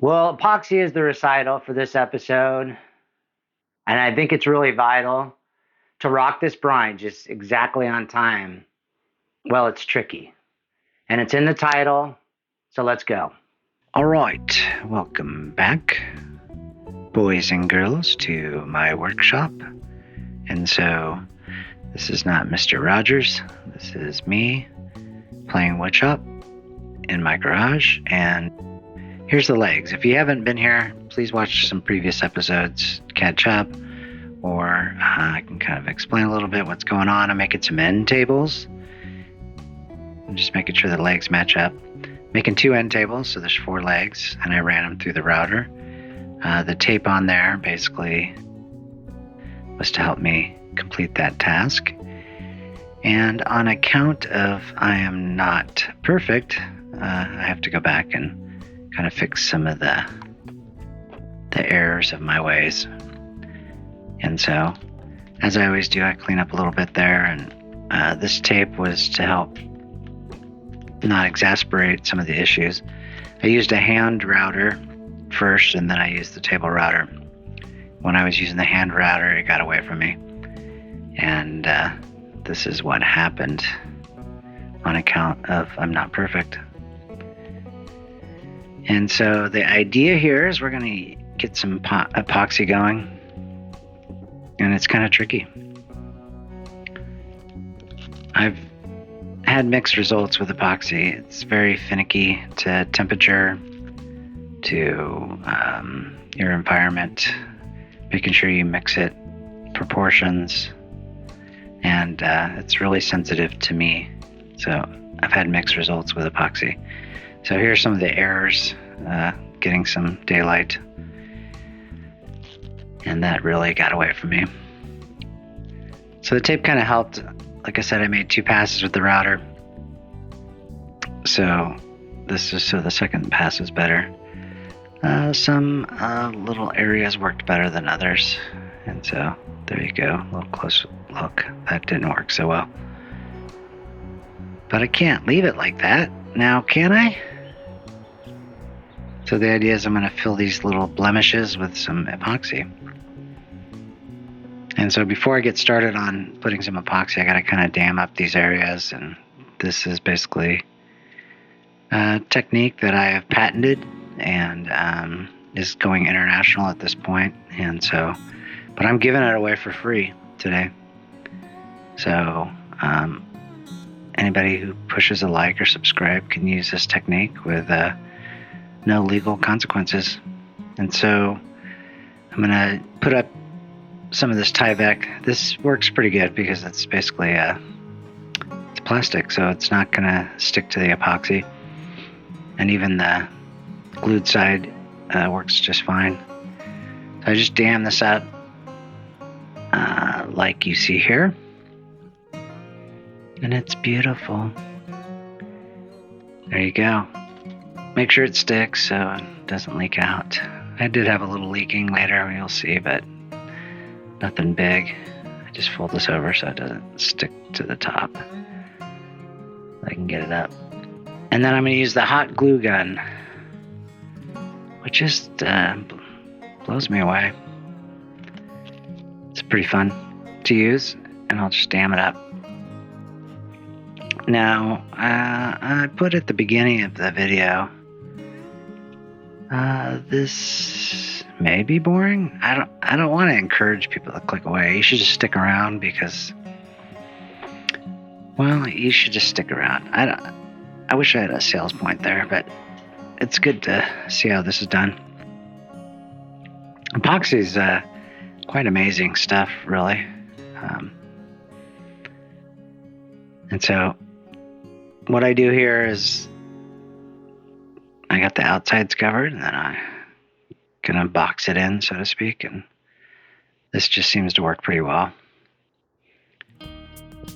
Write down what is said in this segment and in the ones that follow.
Well, epoxy is the recital for this episode. And I think it's really vital to rock this brine just exactly on time. Well, it's tricky. And it's in the title. So let's go. All right. Welcome back, boys and girls, to my workshop. And so this is not Mr. Rogers. This is me playing woodshop in my garage. And here's the legs. If you haven't been here, please watch some previous episodes, catch up, or I can kind of explain a little bit what's going on. I'm making some end tables. I'm just making sure the legs match up. Making 2 end tables, so there's 4 legs, and I ran them through the router. The tape on there basically was to help me complete that task. And on account of I am not perfect, I have to go back and kind of fix some of the errors of my ways. And so, as I always do, I clean up a little bit there, and this tape was to help not exasperate some of the issues. I used a hand router first, and then I used the table router. When I was using the hand router, it got away from me. And this is what happened on account of I'm not perfect. And so the idea here is we're going to get some epoxy going. And it's kind of tricky. I've had mixed results with epoxy. It's very finicky to temperature, to your environment, making sure you mix it, proportions, and it's really sensitive to me. So I've had mixed results with epoxy. So here's some of the errors, getting some daylight, and that really got away from me. So the tape kind of helped. Like I said, I made 2 passes with the router. So this is so the second pass is better. Some little areas worked better than others. And so there you go, a little close look. That didn't work so well. But I can't leave it like that now, can I? So the idea is I'm going to fill these little blemishes with some epoxy. And so before I get started on putting some epoxy, I got to kind of dam up these areas. And this is basically a technique that I have patented and is going international at this point. And so, but I'm giving it away for free today. So anybody who pushes a like or subscribe can use this technique with no legal consequences. And so I'm going to put up some of this Tyvek. This works pretty good because it's basically it's plastic, so it's not going to stick to the epoxy. And even the glued side works just fine. So I just dam this up like you see here. And it's beautiful. There you go. Make sure it sticks so it doesn't leak out. I did have a little leaking later, you'll see, but nothing big. I just fold this over so it doesn't stick to the top. I can get it up. And then I'm going to use the hot glue gun, which just blows me away. It's pretty fun to use, and I'll just dam it up. Now, I put at the beginning of the video, this may be boring. I don't want to encourage people to click away. You should just stick around because, well, you should just stick around. I wish I had a sales point there, but it's good to see how this is done. Epoxy is quite amazing stuff, really. And so what I do here is I got the outsides covered, and then I'm gonna box it in, so to speak, and this just seems to work pretty well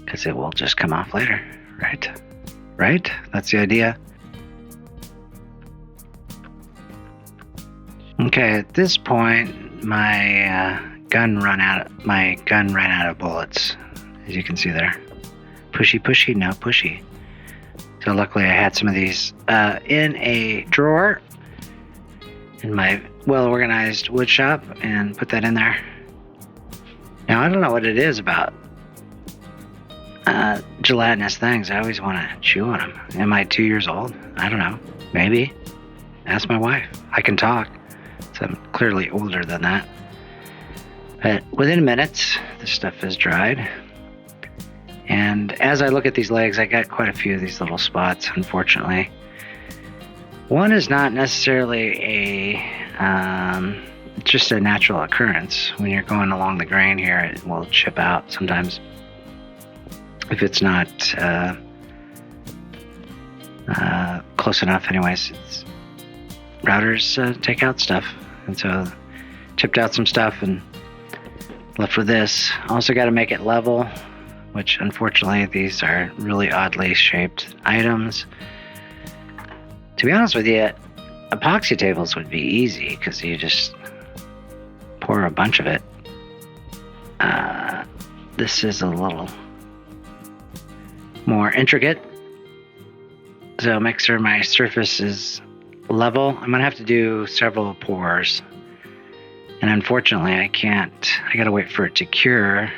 because it will just come off later, right? That's the idea. Okay, at this point, my gun ran out of bullets, as you can see there. Pushy, no pushy. So luckily I had some of these in a drawer, in my well-organized wood shop and put that in there. Now, I don't know what it is about gelatinous things. I always want to chew on them. Am I 2 years old? I don't know. Maybe. Ask my wife. I can talk, so I'm clearly older than that. But within minutes, this stuff is dried. And as I look at these legs, I got quite a few of these little spots, unfortunately. One is not necessarily just a natural occurrence. When you're going along the grain here, it will chip out sometimes if it's not close enough. Anyways, routers take out stuff, and so chipped out some stuff and left with this. Also got to make it level, which unfortunately these are really oddly shaped items. To be honest with you, epoxy tables would be easy because you just pour a bunch of it. This is a little more intricate. So make sure my surface is level. I'm going to have to do several pours. And unfortunately, I got to wait for it to cure,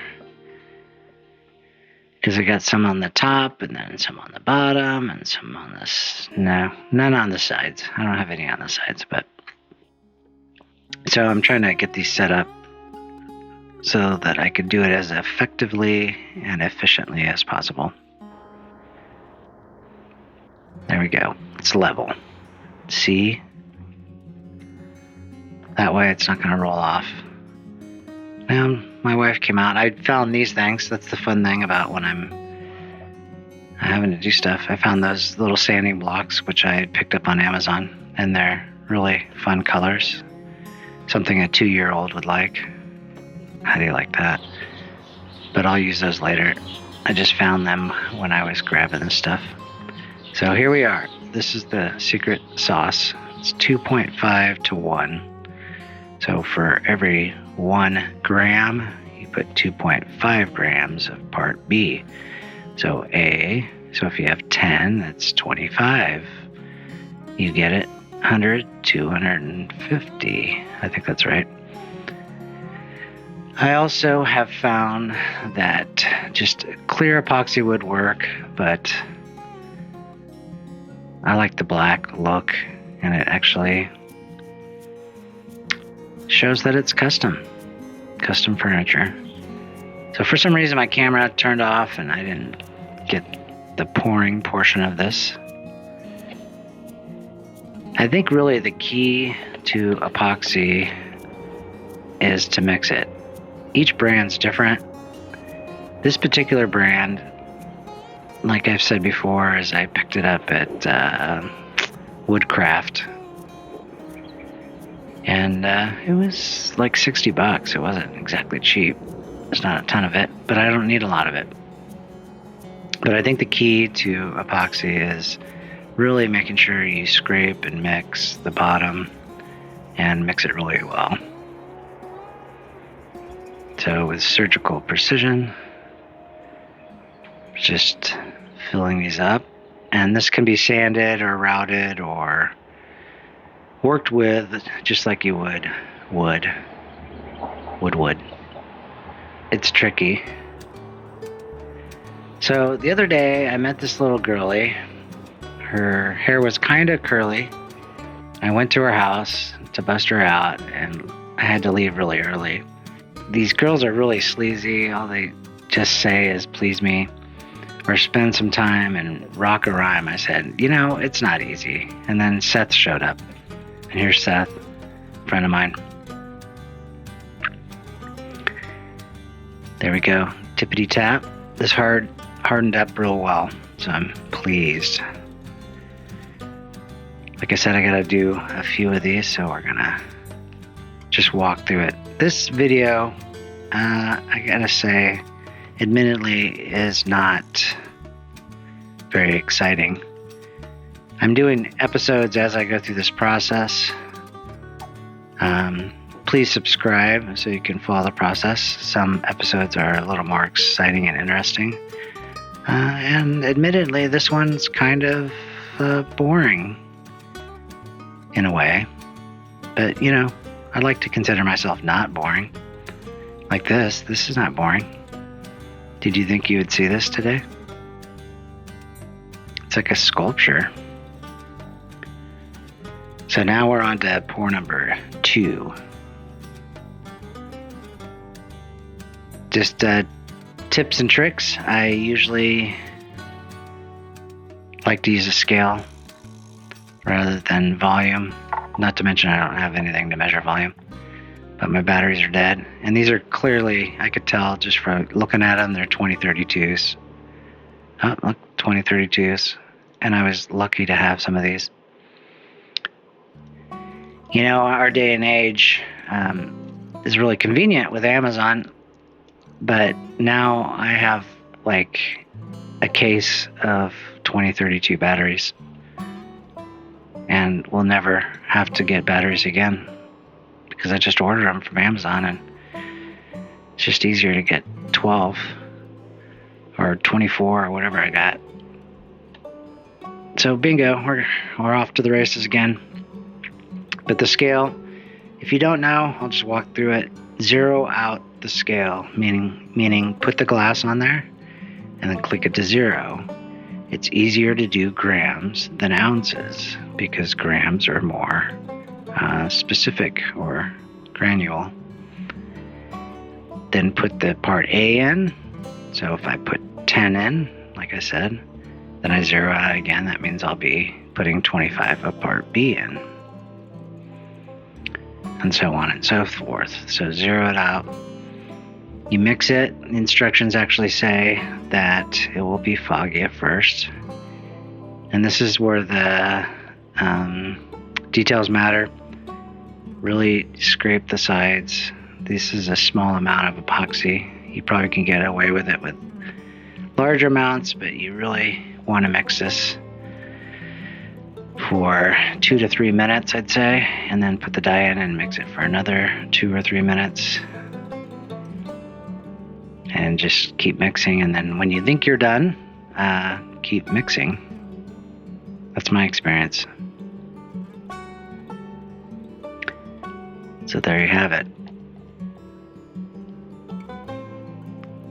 because I got some on the top and then some on the bottom and some on this. No, none on the sides. I don't have any on the sides, but so I'm trying to get these set up so that I could do it as effectively and efficiently as possible. There we go. It's level. See? That way it's not going to roll off. Now, my wife came out. I found these things. That's the fun thing about when I'm having to do stuff. I found those little sanding blocks, which I had picked up on Amazon, and they're really fun colors. Something a 2-year-old would like. How do you like that? But I'll use those later. I just found them when I was grabbing this stuff. So here we are. This is the secret sauce. It's 2.5 to 1. So for every 1 gram, you put 2.5 grams of part B. So if you have 10, that's 25. You get it, 100, 250. I think that's right. I also have found that just clear epoxy would work, but I like the black look, and it actually shows that it's custom furniture. So for some reason my camera turned off and I didn't get the pouring portion of this. I think really the key to epoxy is to mix it. Each brand's different. This particular brand, like I've said before, is I picked it up at Woodcraft. And it was like $60. It wasn't exactly cheap. There's not a ton of it, but I don't need a lot of it. But I think the key to epoxy is really making sure you scrape and mix the bottom and mix it really well. So with surgical precision, just filling these up. And this can be sanded or routed or worked with just like you would wood. It's tricky. So the other day I met this little girlie. Her hair was kind of curly. I went to her house to bust her out, and I had to leave really early. These girls are really sleazy. All they just say is please me or spend some time and rock a rhyme. I said, it's not easy. And then Seth showed up. And here's Seth, a friend of mine. There we go. Tippity tap. This hardened up real well, so I'm pleased. Like I said, I gotta do a few of these, so we're gonna just walk through it. This video, I gotta say, admittedly, is not very exciting. I'm doing episodes as I go through this process. Please subscribe so you can follow the process. Some episodes are a little more exciting and interesting. And admittedly, this one's kind of boring in a way. But, I like to consider myself not boring. Like this. This is not boring. Did you think you would see this today? It's like a sculpture. So now we're on to pour number 2. Just tips and tricks. I usually like to use a scale rather than volume. Not to mention I don't have anything to measure volume. But my batteries are dead. And these are clearly, I could tell just from looking at them, they're 2032s. Oh, look, 2032s. And I was lucky to have some of these. Our day and age is really convenient with Amazon. But now I have like a case of 2032 batteries. And we'll never have to get batteries again. Because I just ordered them from Amazon, and it's just easier to get 12 or 24 or whatever I got. So bingo, we're off to the races again. But the scale, if you don't know, I'll just walk through it. Zero out the scale, meaning put the glass on there and then click it to 0. It's easier to do grams than ounces because grams are more specific or granule. Then put the part A in. So if I put 10 in, like I said, then I zero out again. That means I'll be putting 25 of part B in. And so on and so forth. So zero it out. You mix it. The instructions actually say that it will be foggy at first. And this is where the details matter. Really scrape the sides. This is a small amount of epoxy. You probably can get away with it with larger amounts, but you really want to mix this for 2 to 3 minutes, I'd say, and then put the dye in and mix it for another 2 or 3 minutes. And just keep mixing, and then when you think you're done, keep mixing. That's my experience. So there you have it.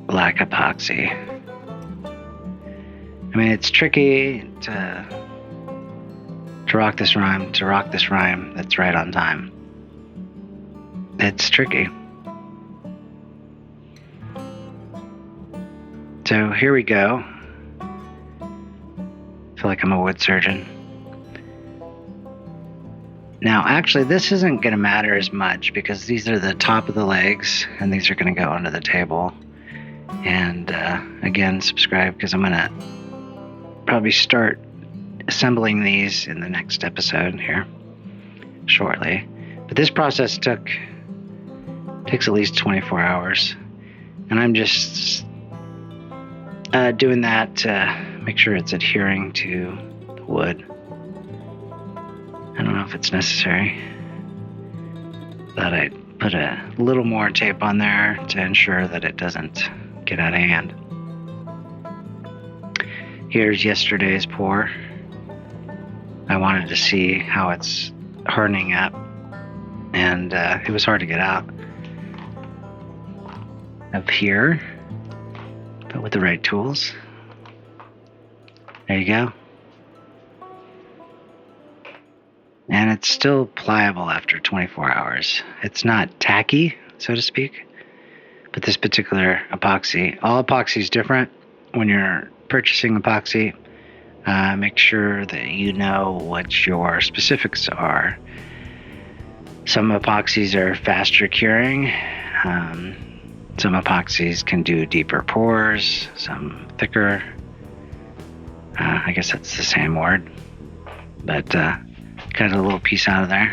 Black epoxy. I mean, it's tricky to rock this rhyme that's right on time. It's tricky. So here we go. I feel like I'm a wood surgeon. Now, actually, this isn't going to matter as much because these are the top of the legs and these are going to go onto the table. And again, subscribe because I'm going to probably start assembling these in the next episode here shortly. But this process takes at least 24 hours. And I'm just doing that to make sure it's adhering to the wood. I don't know if it's necessary. Thought I'd put a little more tape on there to ensure that it doesn't get out of hand. Here's yesterday's pour. I wanted to see how it's hardening up, and it was hard to get out of here, but with the right tools. There you go. And it's still pliable after 24 hours. It's not tacky, so to speak, but this particular epoxy, all epoxy is different. When you're purchasing epoxy, make sure that you know what your specifics are. Some epoxies are faster curing. Some epoxies can do deeper pours, some thicker. I guess that's the same word, but got a little piece out of there.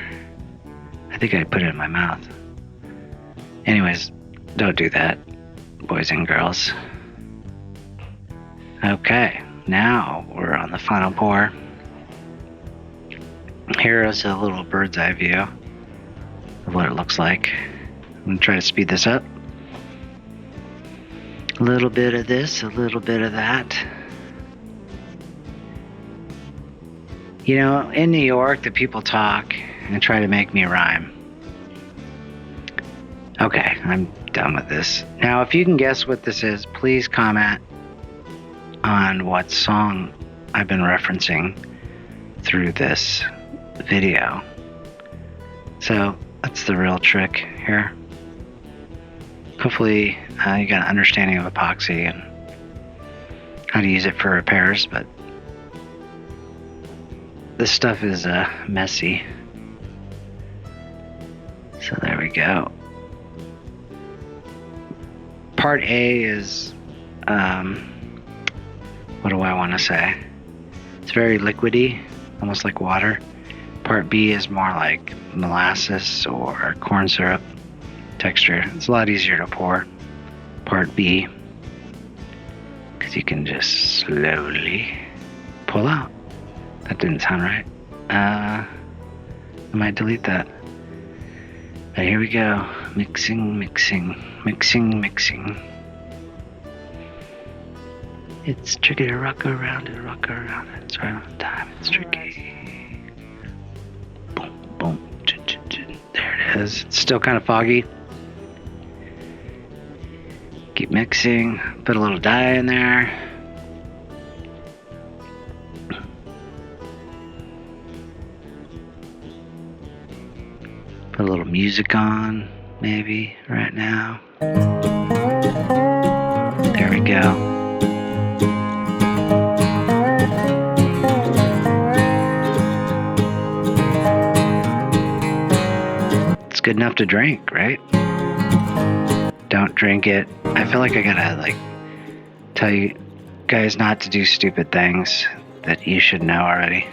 I think I put it in my mouth. Anyways, don't do that, boys and girls. Okay, now we're on the final pour. Here is a little bird's eye view of what it looks like. I'm going to try to speed this up. A little bit of this, a little bit of that. You know, in New York, the people talk, and try to make me rhyme. Okay, I'm done with this. Now, if you can guess what this is, please comment on what song I've been referencing through this video. So that's the real trick here. Hopefully you got an understanding of epoxy and how to use it for repairs, but this stuff is messy. So there we go. Part A is, what do I want to say? It's very liquidy, almost like water. Part B is more like molasses or corn syrup texture. It's a lot easier to pour. Part B, because you can just slowly pull out. That didn't sound right. I might delete that. But here we go. Mixing, mixing, mixing, mixing. It's tricky to rock around it, rock around it. It's right on time. It's tricky. Boom, boom. There it is. It's still kind of foggy. Keep mixing. Put a little dye in there. Put a little music on, maybe, right now. There we go. It's good enough to drink, right? Don't drink it. I feel like I gotta, tell you guys not to do stupid things that you should know already.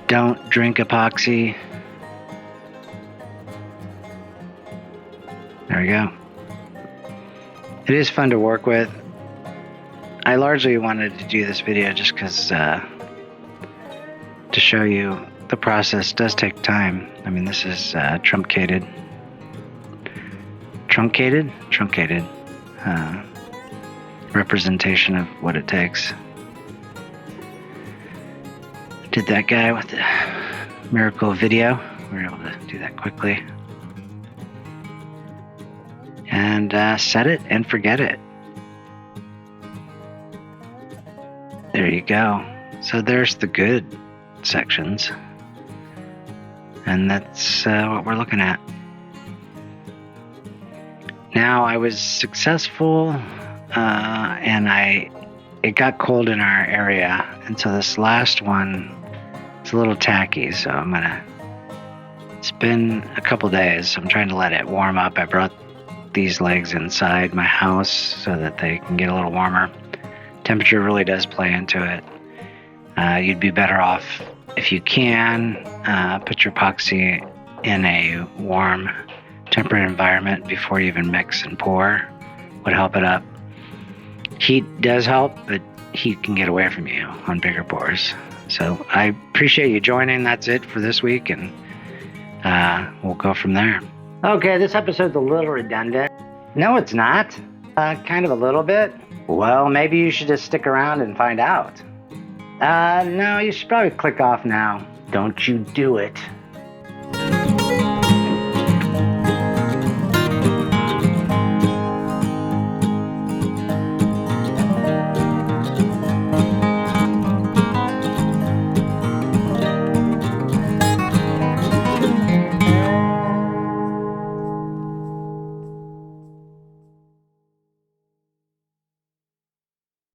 Don't drink epoxy. There we go. It is fun to work with. I largely wanted to do this video just because to show you the process does take time. I mean, this is truncated representation of what it takes. Did that guy with the miracle video. We were able to do that quickly. And set it and forget it. There you go. So there's the good sections. And that's what we're looking at. Now I was successful and it got cold in our area. And so this last one is a little tacky. So it's been a couple days. I'm trying to let it warm up. I brought these legs inside my house so that they can get a little warmer. Temperature really does play into it. You'd be better off if you can put your epoxy in a warm temperate environment before you even mix and pour. Would help it up. Heat does help, but heat can get away from you on bigger pours. So I appreciate you joining. That's it for this week, and we'll go from there. Okay, this episode's a little redundant. No, it's not. Kind of a little bit. Well, maybe you should just stick around and find out. No, you should probably click off now. Don't you do it.